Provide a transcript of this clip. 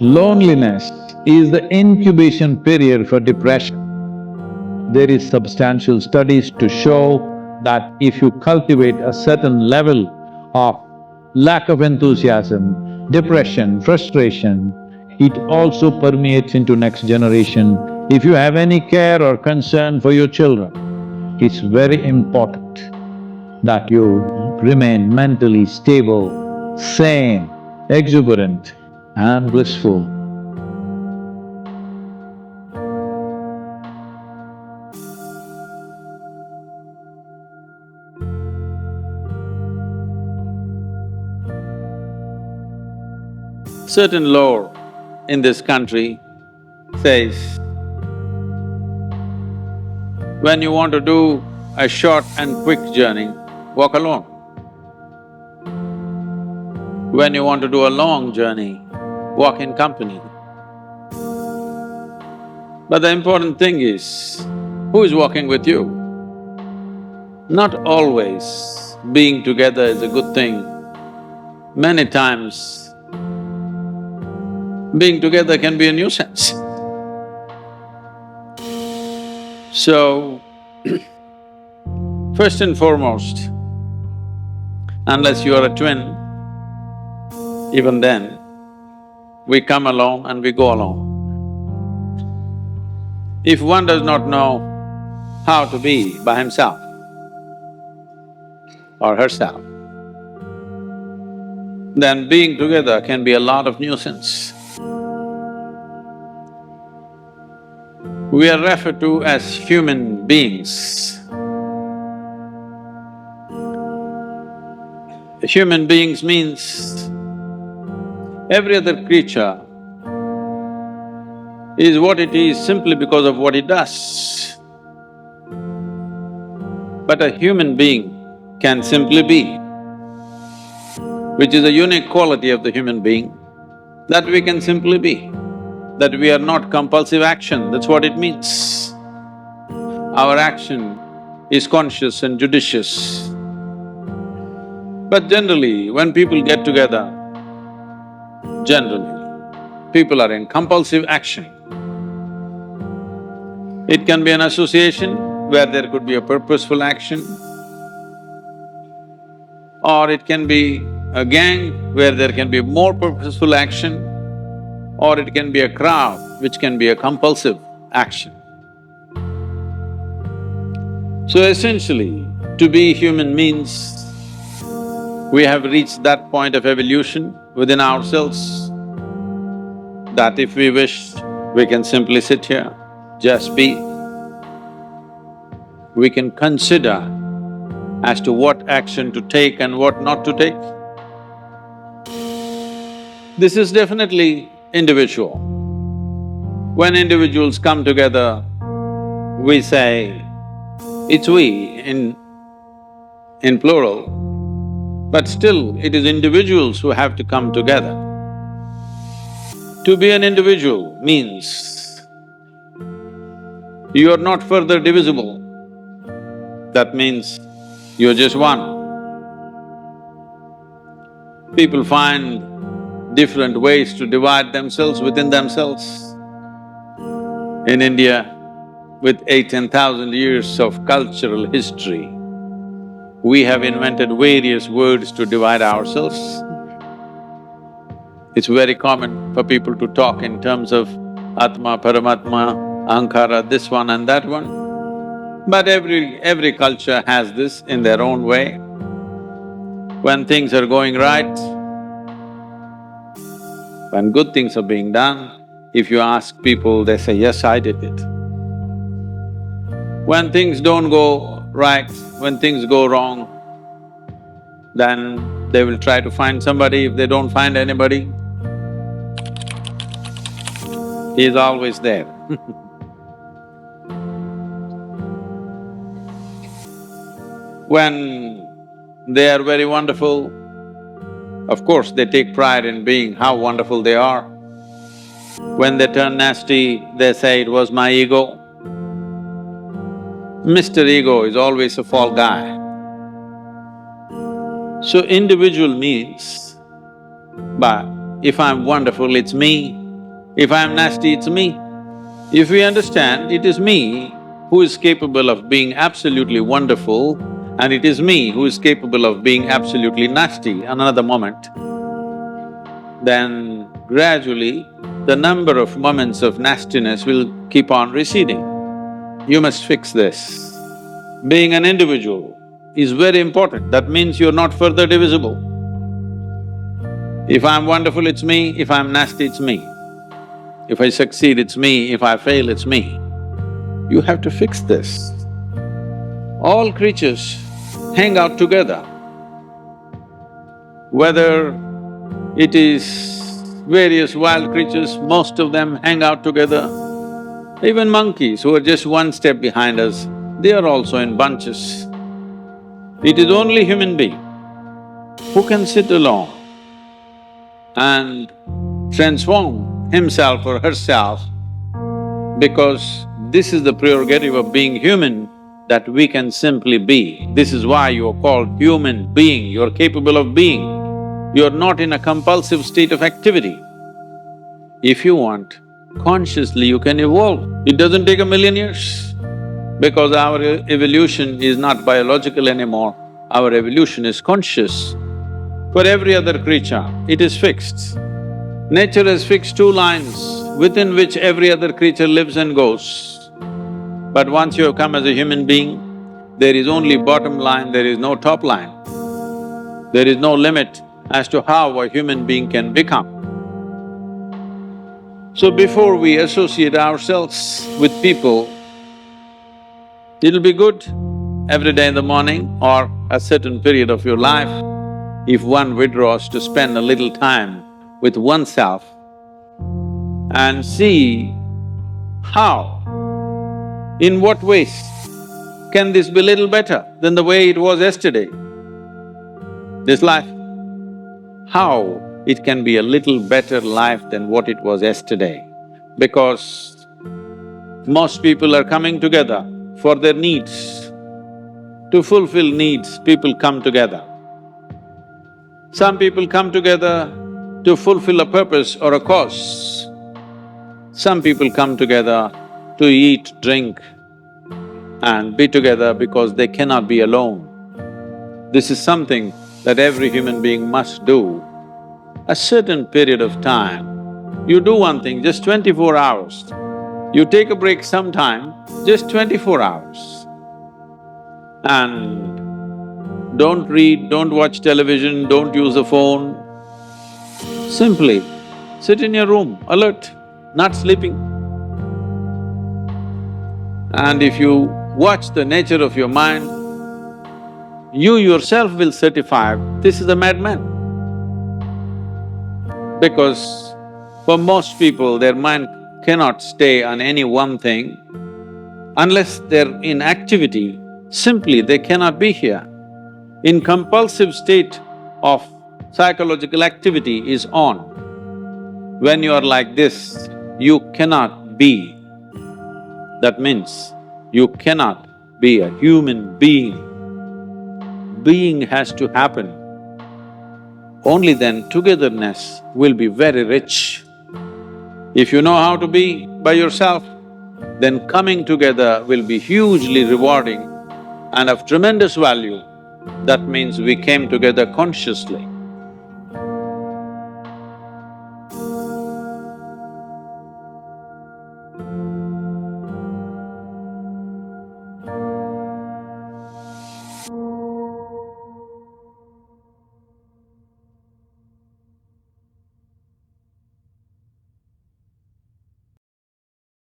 Loneliness is the incubation period for depression. There is substantial studies to show that if you cultivate a certain level of lack of enthusiasm, depression, frustration, it also permeates into next generation. If you have any care or concern for your children, it's very important that you remain mentally stable, sane, exuberant and blissful. Certain lore in this country says, when you want to do a short and quick journey, walk alone. When you want to do a long journey, walk in company. But the important thing is, who is walking with you? Not always being together is a good thing. Many times, being together can be a nuisance. So, first and foremost, unless you are a twin, even then, we come alone and we go alone. If one does not know how to be by himself or herself, then being together can be a lot of nuisance. We are referred to as human beings. Human beings means every other creature is what it is simply because of what it does. But a human being can simply be, which is a unique quality of the human being, that we can simply be, that we are not compulsive action, that's what it means. Our action is conscious and judicious. But generally, when people get together, generally, people are in compulsive action. It can be an association where there could be a purposeful action, or it can be a gang where there can be more purposeful action, or it can be a crowd which can be a compulsive action. So essentially, to be human means we have reached that point of evolution within ourselves that if we wish, we can simply sit here, just be. We can consider as to what action to take and what not to take. This is definitely individual. When individuals come together, we say, it's we in plural, but still it is individuals who have to come together. To be an individual means you are not further divisible. That means you're just one. People find different ways to divide themselves within themselves. In India, with 10,000 years of cultural history, we have invented various words to divide ourselves. It's very common for people to talk in terms of Atma, Paramatma, Ahankara, this one and that one. But every culture has this in their own way. When things are going right, when good things are being done, if you ask people, they say, yes, I did it. When things don't go right, when things go wrong, then they will try to find somebody. If they don't find anybody, he is always there. When they are very wonderful, of course they take pride in being how wonderful they are. When they turn nasty, they say, it was my ego. Mr. Ego is always a fall guy. So individual means, but if I'm wonderful, it's me, If I am nasty, it's me. If we understand it is me who is capable of being absolutely wonderful and it is me who is capable of being absolutely nasty another moment, then gradually the number of moments of nastiness will keep on receding. You must fix this. Being an individual is very important, that means you're not further divisible. If I'm wonderful, it's me, if I'm nasty, it's me. If I succeed, it's me, if I fail, it's me. You have to fix this. All creatures hang out together. Whether it is various wild creatures, most of them hang out together. Even monkeys who are just one step behind us, they are also in bunches. It is only human being who can sit alone and transform himself or herself, because this is the prerogative of being human, that we can simply be. This is why you are called human being, you're capable of being. You're not in a compulsive state of activity. If you want, consciously you can evolve. It doesn't take 1,000,000 years, because our evolution is not biological anymore, our evolution is conscious. For every other creature, it is fixed. Nature has fixed two lines within which every other creature lives and goes. But once you have come as a human being, there is only bottom line, there is no top line. There is no limit as to how a human being can become. So before we associate ourselves with people, it'll be good every day in the morning or a certain period of your life, if one withdraws to spend a little time with oneself and see how, in what ways can this be little better than the way it was yesterday, this life? How it can be a little better life than what it was yesterday, because most people are coming together for their needs. To fulfill needs, people come together. Some people come together to fulfill a purpose or a cause. Some people come together to eat, drink and be together because they cannot be alone. This is something that every human being must do. A certain period of time, you do one thing, just 24 hours. You take a break sometime, just 24 hours. And don't read, don't watch television, don't use the phone. Simply sit in your room, alert, not sleeping. And if you watch the nature of your mind, you yourself will certify, this is a madman. Because for most people, their mind cannot stay on any one thing. Unless they're in activity, simply they cannot be here. In compulsive state of psychological activity is on. When you are like this, you cannot be. That means you cannot be a human being. Being has to happen. Only then togetherness will be very rich. If you know how to be by yourself, then coming together will be hugely rewarding and of tremendous value. That means we came together consciously.